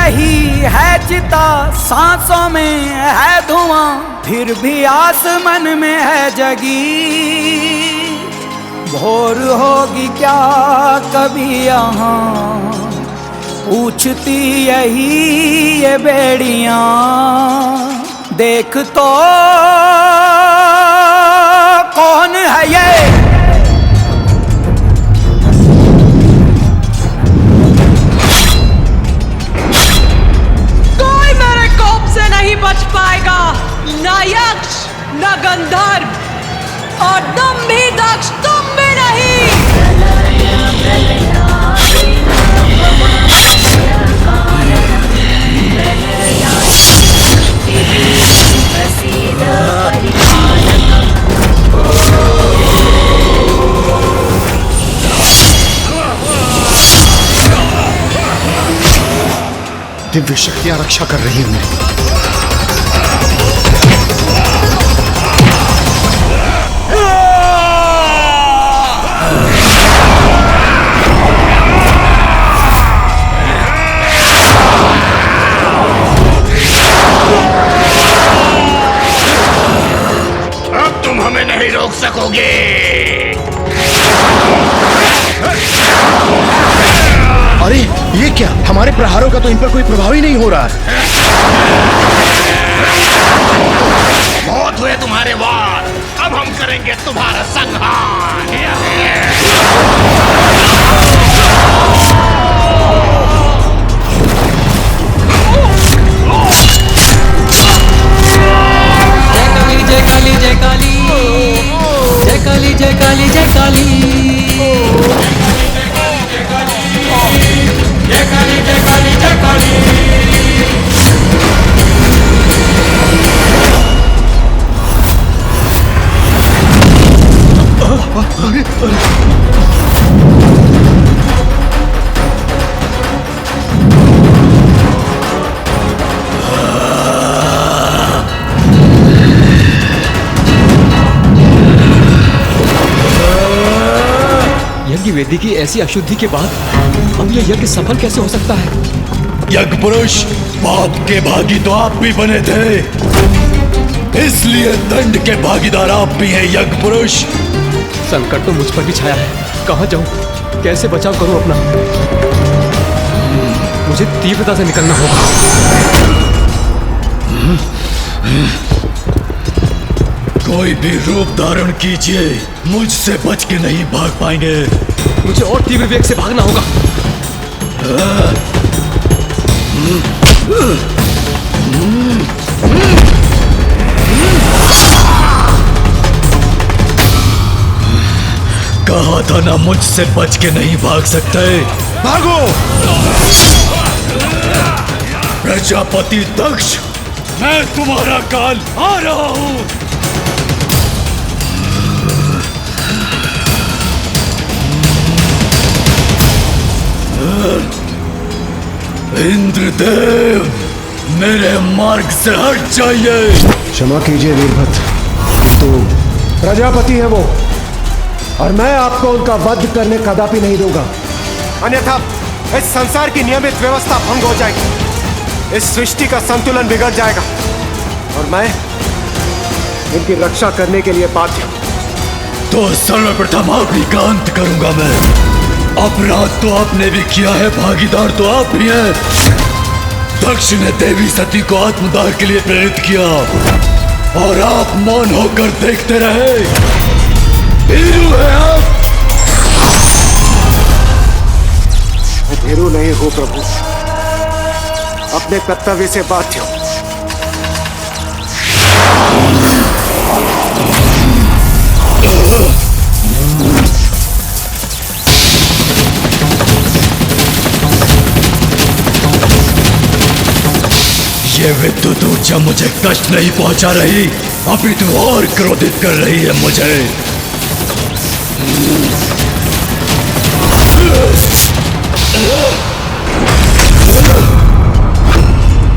यही है चिता, सांसों में है धुआं, फिर भी आस मन में है जगी। भोर होगी क्या कभी यहाँ, पूछती यही ये बेड़ियां। देख तो कौन है ये, कोई मेरे कोप से नहीं बच पाएगा, न यक्ष न गंधर्व और तुम भी दक्ष, तुम भी नहीं। दिव्य शक्तियां रक्षा कर रही हैं मेरी। अब तुम हमें नहीं रोक सकोगे। अरे ये क्या, हमारे प्रहारों का तो इन पर कोई प्रभाव ही नहीं हो रहा है। बहुत हुए तुम्हारे वार, अब हम करेंगे तुम्हारा संहार। जय काली जय काली जय काली, जय काली जय काली जय काली, जय काली जय काली जय काली। यज्ञ वेदी की ऐसी अशुद्धि के बाद अब यह यज्ञ सफल कैसे हो सकता है? यज्ञ पुरुष, पाप के भागी तो आप भी बने थे, इसलिए दंड के भागीदार आप भी हैं यज्ञ पुरुष। संकट तो मुझ पर भी छाया है, कहाँ जाऊं, कैसे बचाव करूं अपना? मुझे तीव्रता से निकलना होगा। कोई भी रूप धारण कीजिए, मुझसे बच के नहीं भाग पाएंगे। मुझे और तीव्र वेग से भागना होगा। कहा था ना, मुझसे बच के नहीं भाग सकते। भागो! प्रजापति दक्ष, मैं तुम्हारा काल आ रहा हूं। इंद्रदेव, मेरे मार्ग से हट जाइए। क्षमा कीजिए वीरभद्र, किंतु प्रजापति है वो, और मैं आपको उनका वध करने कदापि नहीं दूंगा। अन्यथा इस संसार की नियमित व्यवस्था भंग हो जाएगी, इस सृष्टि का संतुलन बिगड़ जाएगा, और मैं इनकी रक्षा करने के लिए बाध्य हूं। तो सर्वप्रथम आपकी का अंत करूंगा मैं। अपराध तो आपने भी किया है, भागीदार तो आप भी हैं। दक्ष ने देवी सती को आत्मदाह के लिए प्रेरित किया, और आप मौन होकर देखते रहे। भीरू है आप। मैं भीरू नहीं हूं प्रभु, अपने कर्तव्य से बाध्य हूं। ये विद्युत ऊर्जा मुझे कष्ट नहीं पहुंचा रही, अभी तो और क्रोधित कर रही है मुझे।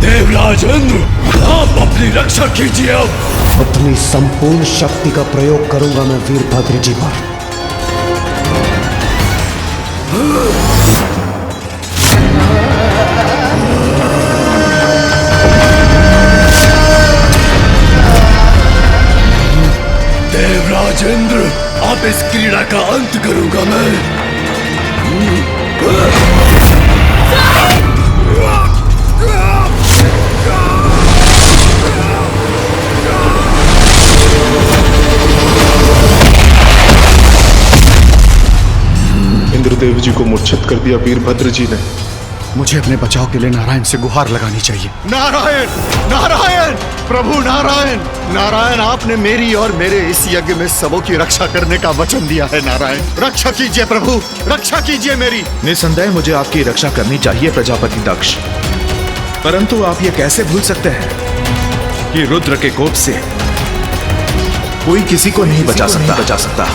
देवराज इंद्र, आप अपनी रक्षा कीजिए। अब अपनी संपूर्ण शक्ति का प्रयोग करूंगा मैं वीरभद्र जी पर। का अंत करूंगा मैं। इंद्रदेव जी को मूर्छित कर दिया वीरभद्र जी ने। मुझे अपने बचाव के लिए नारायण से गुहार लगानी चाहिए। नारायण, नारायण, प्रभु नारायण, नारायण, आपने मेरी और मेरे इस यज्ञ में सबों की रक्षा करने का वचन दिया है। नारायण, रक्षा कीजिए प्रभु, रक्षा कीजिए मेरी। निसंदेह मुझे आपकी रक्षा करनी चाहिए प्रजापति दक्ष, परंतु आप ये कैसे भूल सकते हैं कि रुद्र के कोप से कोई किसी को नहीं बचा सकता।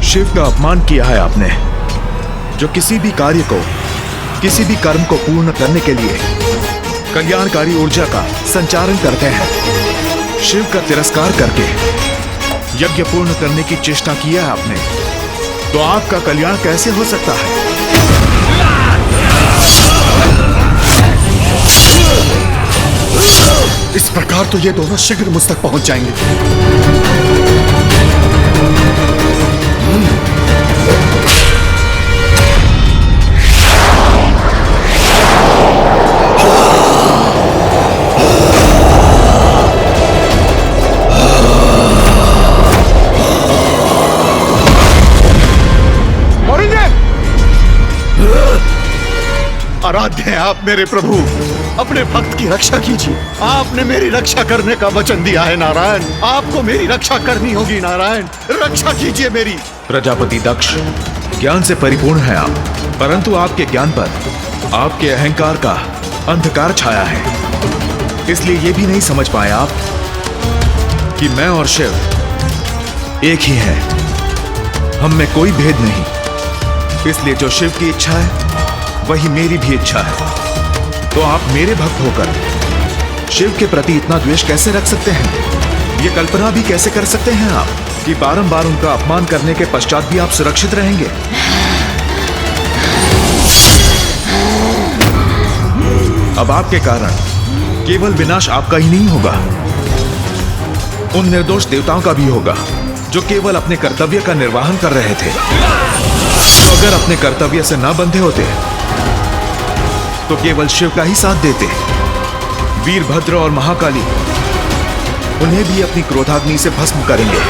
शिव का अपमान किया है आपने, जो किसी भी कार्य को, किसी भी कर्म को पूर्ण करने के लिए कल्याणकारी ऊर्जा का संचारण करते हैं। शिव का तिरस्कार करके यज्ञ पूर्ण करने की चेष्टा किया है आपने, तो आपका कल्याण कैसे हो सकता है? इस प्रकार तो ये दोनों शीघ्र मुझ तक पहुंच जाएंगे। आराध्य हैं आप मेरे प्रभु, अपने भक्त की रक्षा कीजिए। आपने मेरी रक्षा करने का वचन दिया है नारायण, आपको मेरी रक्षा करनी होगी। नारायण, रक्षा कीजिए मेरी। प्रजापति दक्ष, ज्ञान से परिपूर्ण है आप, परंतु आपके ज्ञान पर आपके अहंकार का अंधकार छाया है। इसलिए ये भी नहीं समझ पाए आप कि मैं और शिव एक ही हैं, हम में कोई भेद नहीं। इसलिए जो शिव की इच्छा है वही मेरी भी इच्छा है। तो आप मेरे भक्त होकर शिव के प्रति इतना द्वेष कैसे रख सकते हैं? ये कल्पना भी कैसे कर सकते हैं आप कि बारंबार उनका अपमान करने के पश्चात भी आप सुरक्षित रहेंगे? अब आपके कारण केवल विनाश आपका ही नहीं होगा, उन निर्दोष देवताओं का भी होगा जो केवल अपने कर्तव्य का निर्वहन कर रहे थे। तो अगर अपने कर्तव्य से ना बंधे होते तो केवल शिव का ही साथ देते। वीरभद्र और महाकाली उन्हें भी अपनी क्रोधाग्नि से भस्म करेंगे।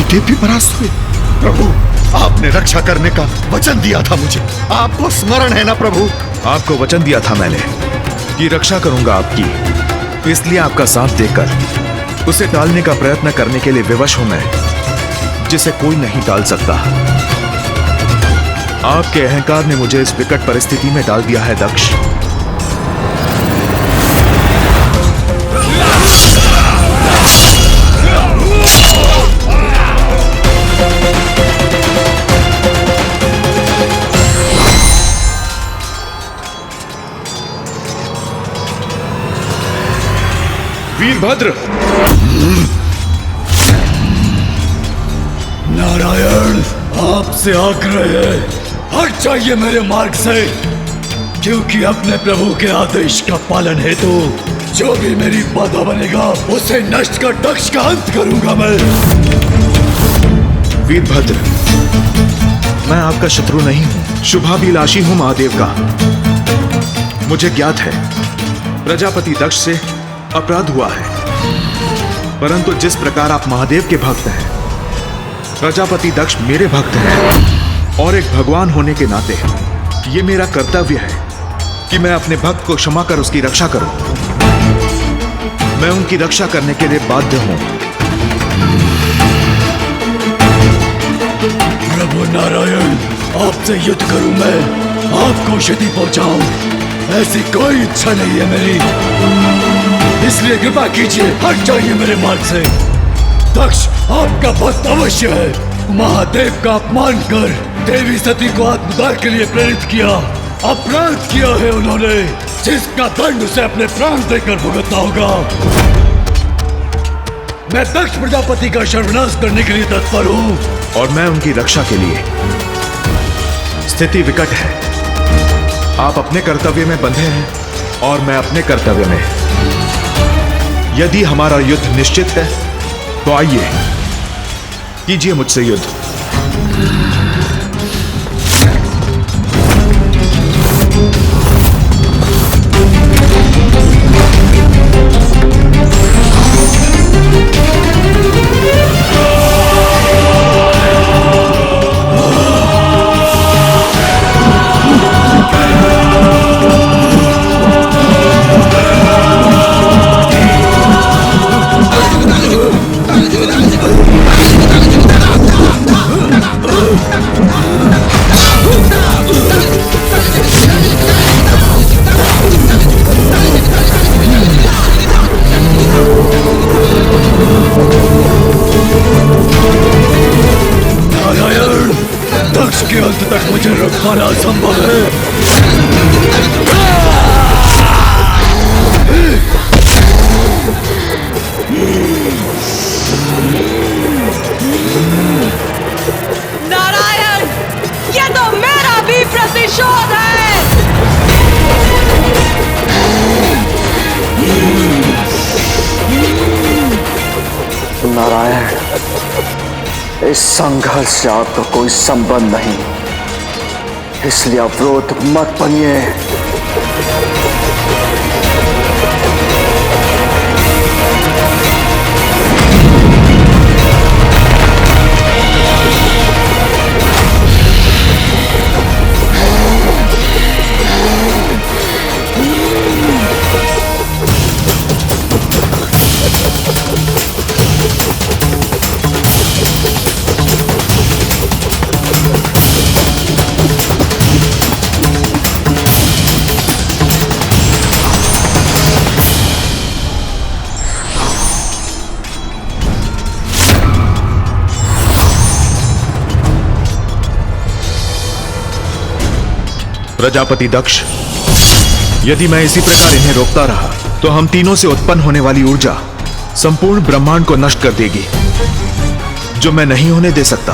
देव भी परास्त हुए। प्रभु, आपने रक्षा करने का वचन दिया था मुझे, आपको स्मरण है ना प्रभु? आपको वचन दिया था मैंने कि रक्षा करूंगा आपकी, इसलिए आपका साथ देकर उसे टालने का प्रयत्न करने के लिए विवश हूं मैं, जिसे कोई नहीं टाल सकता। आपके अहंकार ने मुझे इस विकट परिस्थिति में डाल दिया है दक्ष। वीरभद्र, नारायण, आपसे आग्रह है, हट जाइए मेरे मार्ग से, क्योंकि अपने प्रभु के आदेश का पालन हेतु जो भी मेरी बाधा बनेगा उसे नष्ट कर दक्ष का अंत करूंगा मैं। वीरभद्र, मैं आपका शत्रु नहीं हूं, शुभाभिलाषी हूं महादेव का। मुझे ज्ञात है प्रजापति दक्ष से अपराध हुआ है, परंतु जिस प्रकार आप महादेव के भक्त हैं, प्रजापति दक्ष मेरे भक्त हैं, और एक भगवान होने के नाते ये मेरा कर्तव्य है कि मैं अपने भक्त को क्षमा कर उसकी रक्षा करूं। मैं उनकी रक्षा करने के लिए बाध्य हूं। प्रभु नारायण, आपसे युद्ध करूं मैं, आपको क्षति पहुंचाऊं, ऐसी कोई इच्छा नहीं है मेरी, इसलिए कृपा कीजिए हट जाइए मेरे मार्ग से। दक्ष आपका भक्त अवश्य है। महादेव का अपमान कर देवी सती को आत्मदाह के लिए प्रेरित किया, अपराध किया है उन्होंने, जिसका दंड उसे अपने प्राण देकर भुगतना होगा। मैं दक्ष प्रजापति का सर्वनाश करने के लिए तत्पर हूँ, और मैं उनकी रक्षा के लिए। स्थिति विकट है, आप अपने कर्तव्य में बंधे हैं और मैं अपने कर्तव्य में। यदि हमारा युद्ध निश्चित है तो आइए कीजिए मुझसे युद्ध। मुझे रोक पाना असंभव है। नारायण, ये तो मेरा भी प्रतिशोध है। नारायण, इस संघर्ष से आपका कोई संबंध नहीं, इसलिए अवरोध मत बनिए। प्रजापति दक्ष, यदि मैं इसी प्रकार इन्हें रोकता रहा तो हम तीनों से उत्पन्न होने वाली ऊर्जा संपूर्ण ब्रह्मांड को नष्ट कर देगी, जो मैं नहीं होने दे सकता।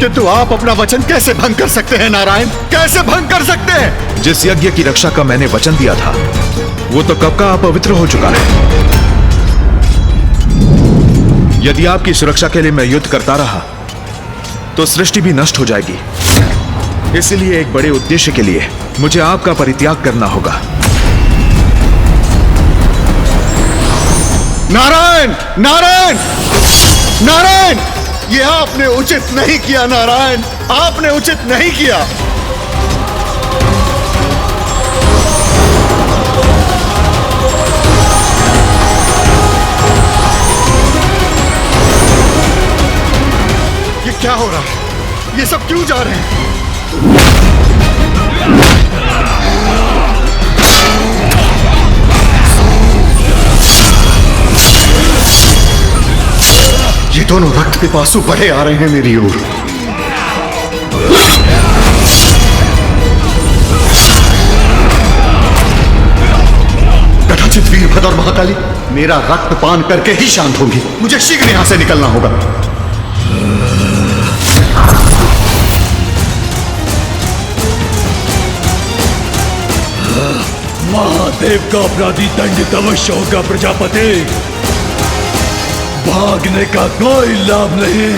किंतु आप अपना वचन कैसे भंग कर सकते हैं नारायण, कैसे भंग कर सकते हैं? जिस यज्ञ की रक्षा का मैंने वचन दिया था वो तो कब का अपवित्र हो चुका है। यदि आपकी सुरक्षा के लिए मैं युद्ध करता रहा तो सृष्टि भी नष्ट हो जाएगी। इसलिए एक बड़े उद्देश्य के लिए मुझे आपका परित्याग करना होगा। नारायण, नारायण, नारायण, ये आपने उचित नहीं किया नारायण, आपने उचित नहीं किया। ये क्या हो रहा है? ये सब क्यों जा रहे हैं? ये दोनों रक्त पिपासु बढ़े आ रहे हैं मेरी ओर। कदाचित वीरभद्र और महाकाली मेरा रक्त पान करके ही शांत होंगी। मुझे शीघ्र यहां से निकलना होगा। महादेव का अपराधी दंडित अवश्य होगा प्रजापति, भागने का कोई लाभ नहीं।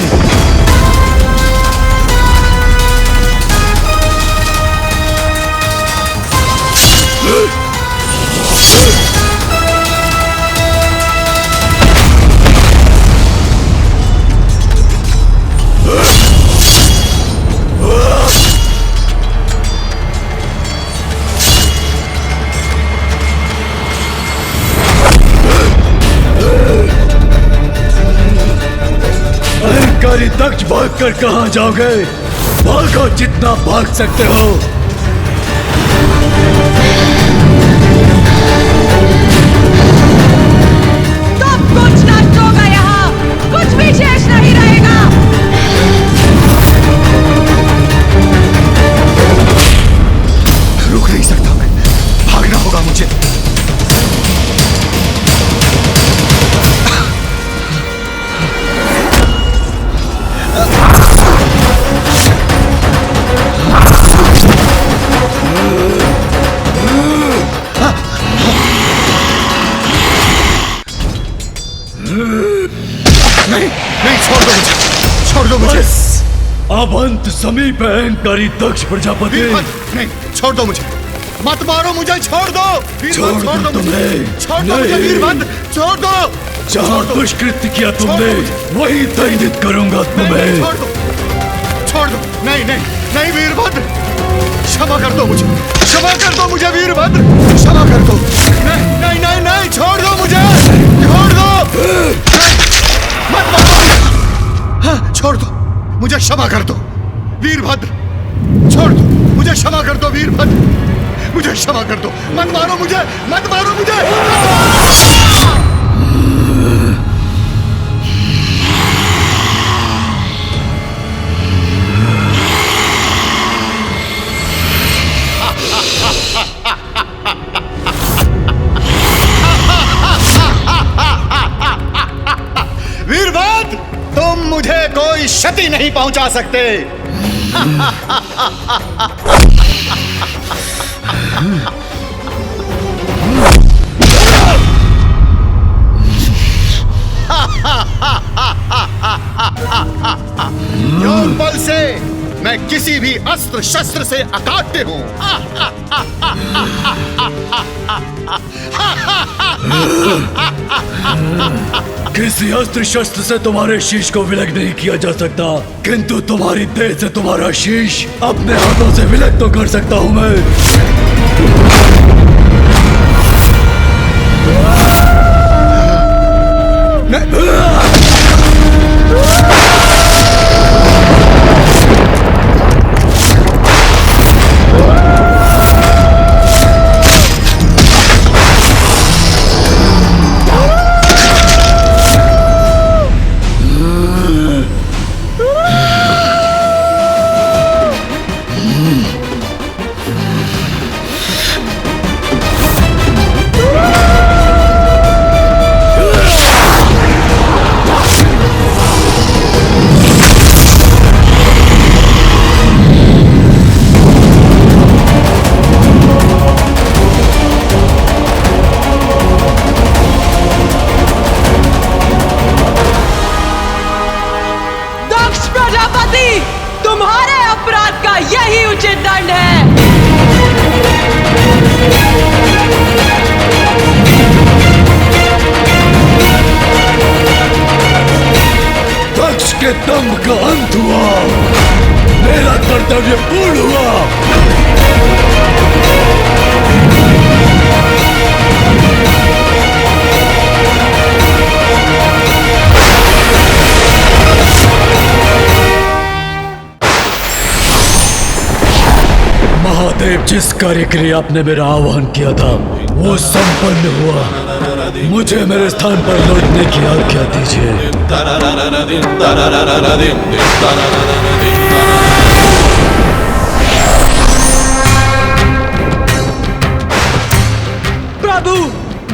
अहंकारी दक्ष, भाग कर कहां जाओगे? भागो जितना भाग सकते हो। नहीं, छोड़ दो मुझे, छोड़ दो मुझे। अब अंत समीप है अहंकारी दक्ष प्रजापति। वीरभद्र, नहीं, छोड़ दो मुझे, मत मारो मुझे, छोड़ दो वीरभद्र, छोड़ दो मुझे, छोड़ दो मुझे वीरभद्र, छोड़ दो। जहाँ दुष्कृत्य किया तुमने वही दंडित करूंगा तुम्हें। छोड़ दो, नहीं नहीं नहीं वीरभद्र, क्षमा कर दो मुझे, क्षमा कर दो मुझे वीरभद्र, क्षमा कर दो। नहीं नहीं नहीं नहीं, छोड़ दो मुझे, छोड़ दो, मत मारो, हाँ, छोड़ दो मुझे, क्षमा कर दो वीरभद्र, छोड़ दो मुझे, क्षमा कर दो वीरभद्र, मुझे क्षमा कर दो, मत मारो मुझे, मत मारो मुझे। वीरभद्र, तुम मुझे कोई क्षति नहीं पहुंचा सकते। योग बल से मैं किसी भी अस्त्र शस्त्र से अकाट्य हूं। किसी अस्त्र शस्त्र से तुम्हारे शीश को विलग नहीं किया जा सकता, किंतु तुम्हारी देह से तुम्हारा शीश अपने हाथों से विलग तो कर सकता हूं मैं। तुम्हारे अपराध का यही उचित दंड है। दक्ष के दम का अंत हुआ, मेरा कर्तव्य पूर्ण हुआ। महादेव, जिस कार्य के लिए आपने मेरा आह्वान किया था वो संपन्न हुआ। मुझे मेरे स्थान पर लौटने की आज्ञा दीजिए। प्रभु,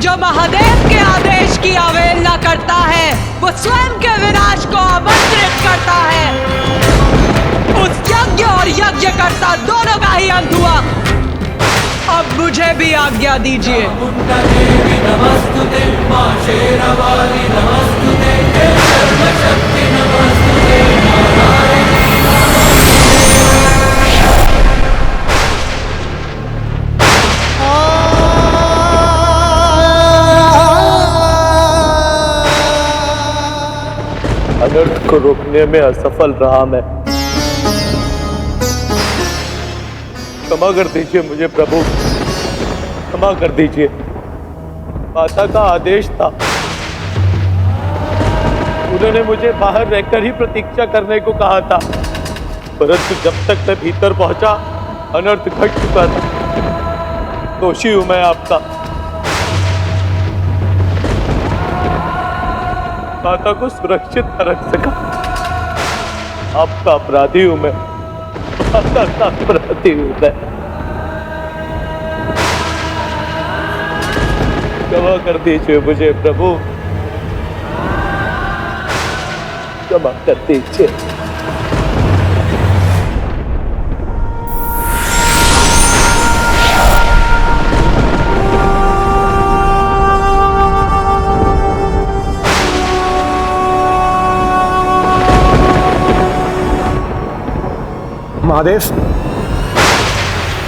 जो महादेव के आदेश की अवहेलना करता है वो स्वयं के विनाश को आमंत्रित करता है। उस यज्ञ और यज्ञकर्ता दोनों का ही अंत हुआ। अब मुझे भी आज्ञा दीजिए। अनर्थ को रोकने में असफल रहा मैं। क्षमा कर दीजिए मुझे प्रभु, क्षमा कर दीजिए। माता का आदेश था, उन्होंने मुझे बाहर रहकर ही प्रतीक्षा करने को कहा था, परंतु जब तक मैं भीतर पहुंचा अनर्थ घट चुका था। दोषी हूं मैं आपका। माता को सुरक्षित न रख सका, आपका अपराधी हूं मैं, माता का अपराधी हूं मैं। क्षमा कर दीजिए मुझे प्रभु, क्षमा कर दीजिए। महादेव,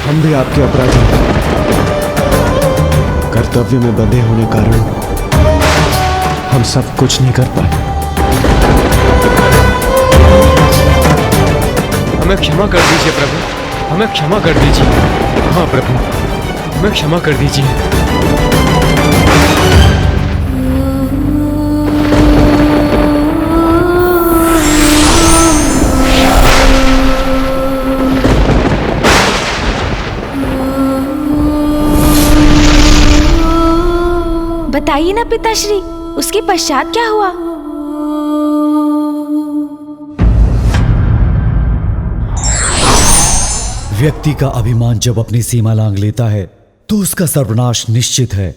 हम भी आपके अपराधी हैं। कर्तव्य में बंधे होने कारण हम सब कुछ नहीं कर पाए। हमें क्षमा कर दीजिए प्रभु, हमें क्षमा कर दीजिए। हाँ प्रभु, हमें क्षमा कर दीजिए। बताइए ना पिताश्री, उसके पश्चात क्या हुआ? व्यक्ति का अभिमान जब अपनी सीमा लांघ लेता है तो उसका सर्वनाश निश्चित है।